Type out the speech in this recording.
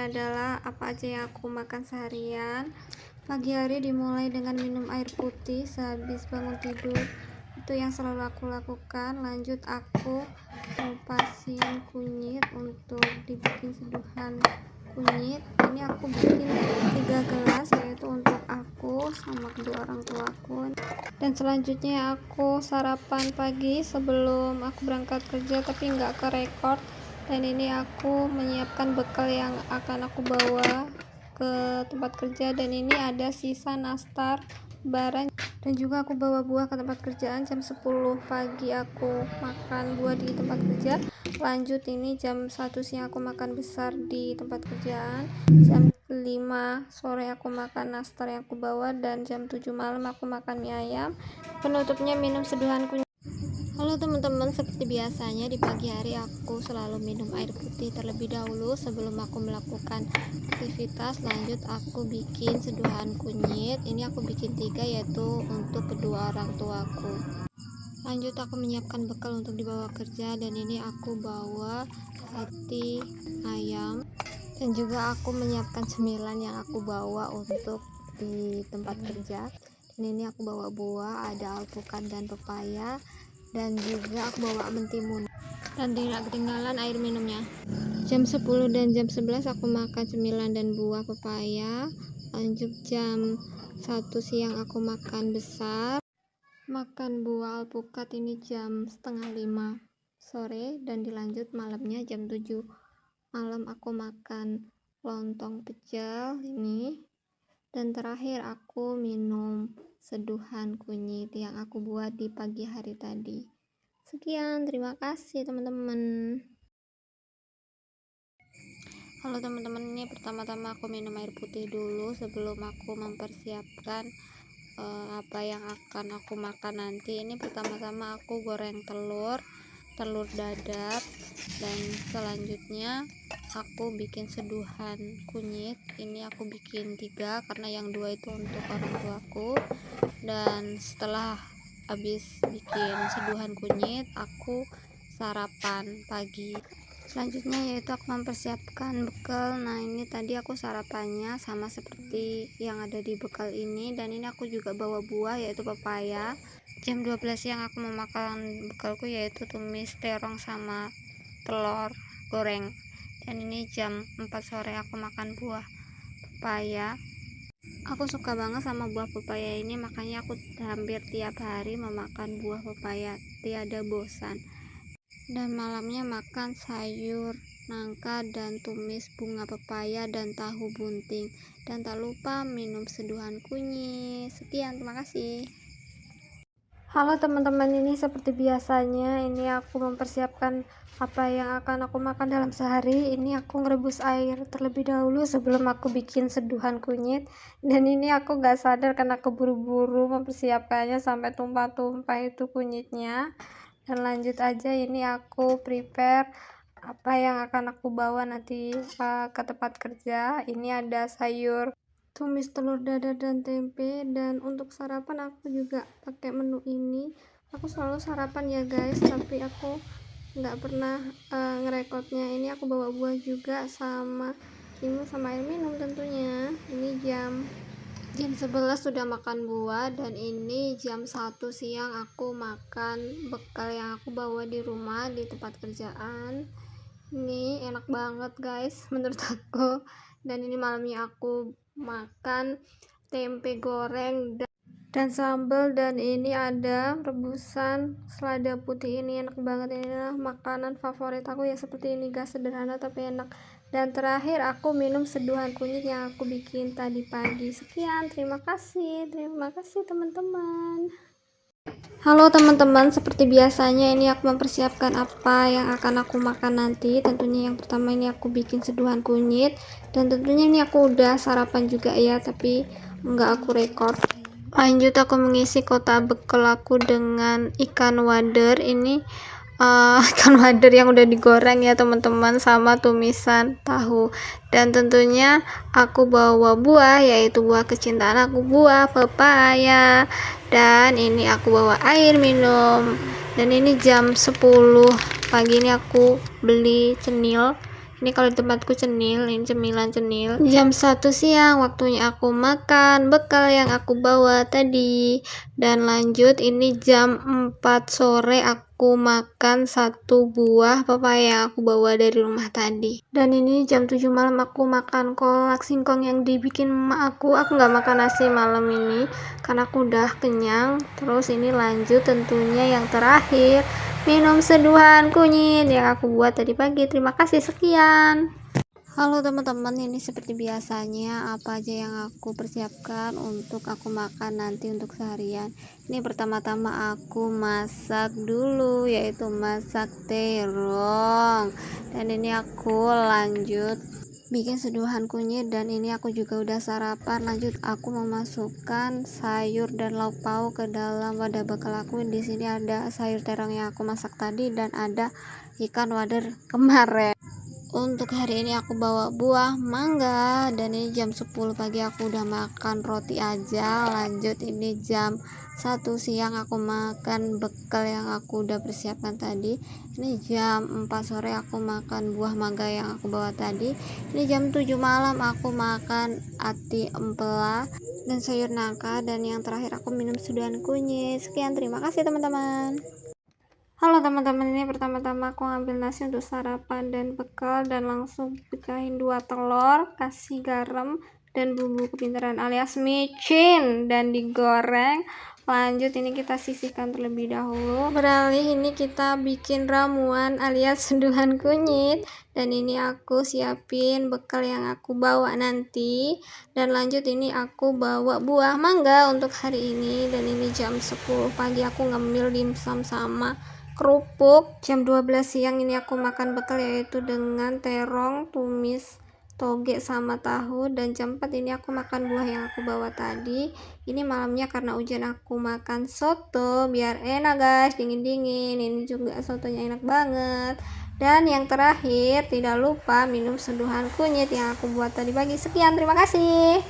adalah apa aja yang aku makan seharian. Pagi hari dimulai dengan minum air putih sehabis bangun tidur, itu yang selalu aku lakukan. Lanjut aku ngupasin kunyit untuk dibikin seduhan kunyit. Ini aku bikin 3 gelas, yaitu untuk aku sama kedua orang tuaku. Dan selanjutnya aku sarapan pagi sebelum aku berangkat kerja, tapi nggak ke record. Dan ini aku menyiapkan bekal yang akan aku bawa ke tempat kerja, dan ini ada sisa nastar lebaran. Dan juga aku bawa buah ke tempat kerjaan. Jam 10 pagi aku makan buah di tempat kerja. Lanjut ini jam 1 siang aku makan besar di tempat kerjaan. Jam 5 sore aku makan nastar yang aku bawa, dan jam 7 malam aku makan mie ayam. Penutupnya minum seduhan kunyit. Halo teman-teman, seperti biasanya di pagi hari aku selalu minum air putih terlebih dahulu sebelum aku melakukan aktivitas. Lanjut aku bikin seduhan kunyit. Ini aku bikin 3, yaitu untuk kedua orang tuaku. Lanjut aku menyiapkan bekal untuk dibawa kerja, dan ini aku bawa hati ayam. Dan juga aku menyiapkan cemilan yang aku bawa untuk di tempat kerja. Dan ini aku bawa buah, ada alpukat dan pepaya. Dan juga aku bawa mentimun, dan tidak ketinggalan air minumnya. Jam 10 dan jam 11 aku makan cemilan dan buah pepaya. Lanjut jam 1 siang aku makan besar, makan buah alpukat ini jam setengah 5 sore. Dan dilanjut malamnya jam 7 malam aku makan lontong pecel ini. Dan terakhir aku minum seduhan kunyit yang aku buat di pagi hari tadi. Sekian, terima kasih teman-teman. Halo teman-teman, ini pertama-tama aku minum air putih dulu sebelum aku mempersiapkan apa yang akan aku makan nanti. Ini pertama-tama aku goreng telur dadar, dan selanjutnya aku bikin seduhan kunyit. Ini aku bikin 3 karena yang 2 itu untuk orang tuaku. Dan setelah habis bikin seduhan kunyit, aku sarapan pagi. Selanjutnya yaitu aku mempersiapkan bekal. Nah ini tadi aku sarapannya sama seperti yang ada di bekal ini. Dan ini aku juga bawa buah, yaitu pepaya. Jam 12 siang aku memakan bekalku, yaitu tumis terong sama telur goreng. Dan ini jam 4 sore aku makan buah pepaya. Aku suka banget sama buah pepaya ini, makanya aku hampir tiap hari memakan buah pepaya, tiada bosan. Dan malamnya makan sayur nangka dan tumis bunga pepaya dan tahu bunting. Dan tak lupa minum seduhan kunyit. Sekian, terima kasih. Halo teman-teman, ini seperti biasanya ini aku mempersiapkan apa yang akan aku makan dalam sehari. Ini aku ngerebus air terlebih dahulu sebelum aku bikin seduhan kunyit. Dan ini aku gak sadar karena keburu-buru mempersiapkannya sampai tumpah-tumpah itu kunyitnya. Dan lanjut aja, ini aku prepare apa yang akan aku bawa nanti ke tempat kerja. Ini ada sayur tumis telur dadar dan tempe. Dan untuk sarapan aku juga pakai menu ini. Aku selalu sarapan ya guys, tapi aku nggak pernah ngerekodnya. Ini aku bawa buah juga sama timun sama air minum tentunya. Ini jam 11 sudah makan buah. Dan ini jam 1 siang aku makan bekal yang aku bawa di rumah di tempat kerjaan. Ini enak banget guys menurut aku. Dan ini malamnya aku makan tempe goreng dan sambal. Dan ini ada rebusan selada putih, ini enak banget. Inilah makanan favorit aku ya, seperti ini guys, sederhana tapi enak. Dan terakhir aku minum seduhan kunyit yang aku bikin tadi pagi. Sekian, terima kasih teman-teman. Halo teman-teman, seperti biasanya ini aku mempersiapkan apa yang akan aku makan nanti. Tentunya yang pertama ini aku bikin seduhan kunyit, dan tentunya ini aku udah sarapan juga ya, tapi nggak aku record. Lanjut aku mengisi kotak bekal aku dengan ikan wader. Ini ikan wader yang udah digoreng ya teman-teman, sama tumisan tahu. Dan tentunya aku bawa buah, yaitu buah kecintaan aku, buah pepaya. Dan ini aku bawa air minum. Dan ini jam 10 pagi ini aku beli cenil Ini kalau di tempatku cenil, ini cemilan cenil. Jam 1 siang waktunya aku makan bekal yang aku bawa tadi. Dan lanjut ini jam 4 sore aku makan 1 buah pepaya yang aku bawa dari rumah tadi. Dan ini jam 7 malam aku makan kolak singkong yang dibikin emak aku. Aku nggak makan nasi malam ini karena aku udah kenyang. Terus ini lanjut tentunya yang terakhir, minum seduhan kunyit yang aku buat tadi pagi. Terima kasih, sekian. Halo teman-teman, ini seperti biasanya apa aja yang aku persiapkan untuk aku makan nanti untuk seharian. Ini pertama-tama aku masak dulu, yaitu masak terong. Dan ini aku lanjut bikin seduhan kunyit, dan ini aku juga udah sarapan. Lanjut aku memasukkan sayur dan lauk pauk ke dalam wadah bekal aku. Di sini ada sayur terong yang aku masak tadi dan ada ikan wader kemarin. Untuk hari ini aku bawa buah mangga, dan ini jam 10 pagi aku udah makan roti aja. Lanjut ini jam 1 siang aku makan bekal yang aku udah persiapkan tadi. Ini jam 4 sore aku makan buah mangga yang aku bawa tadi. Ini jam 7 malam aku makan ati empela dan sayur nangka, dan yang terakhir aku minum seduhan kunyit. Sekian, terima kasih teman-teman. Halo teman-teman, ini pertama-tama aku ngambil nasi untuk sarapan dan bekal, dan langsung pecahin 2 telur, kasih garam dan bumbu kepintaran alias micin, dan digoreng. Lanjut ini kita sisihkan terlebih dahulu. Beralih ini kita bikin ramuan alias seduhan kunyit, dan ini aku siapin bekal yang aku bawa nanti. Dan lanjut ini aku bawa buah mangga untuk hari ini, dan ini jam 10 pagi aku ngemil dimsum sama kerupuk. Jam 12 siang ini aku makan bekal, yaitu dengan terong, tumis, toge sama tahu. Dan jam 4 ini aku makan buah yang aku bawa tadi. Ini malamnya karena hujan aku makan soto biar enak guys, dingin-dingin. Ini juga sotonya enak banget. Dan yang terakhir tidak lupa minum seduhan kunyit yang aku buat tadi pagi. Sekian, terima kasih.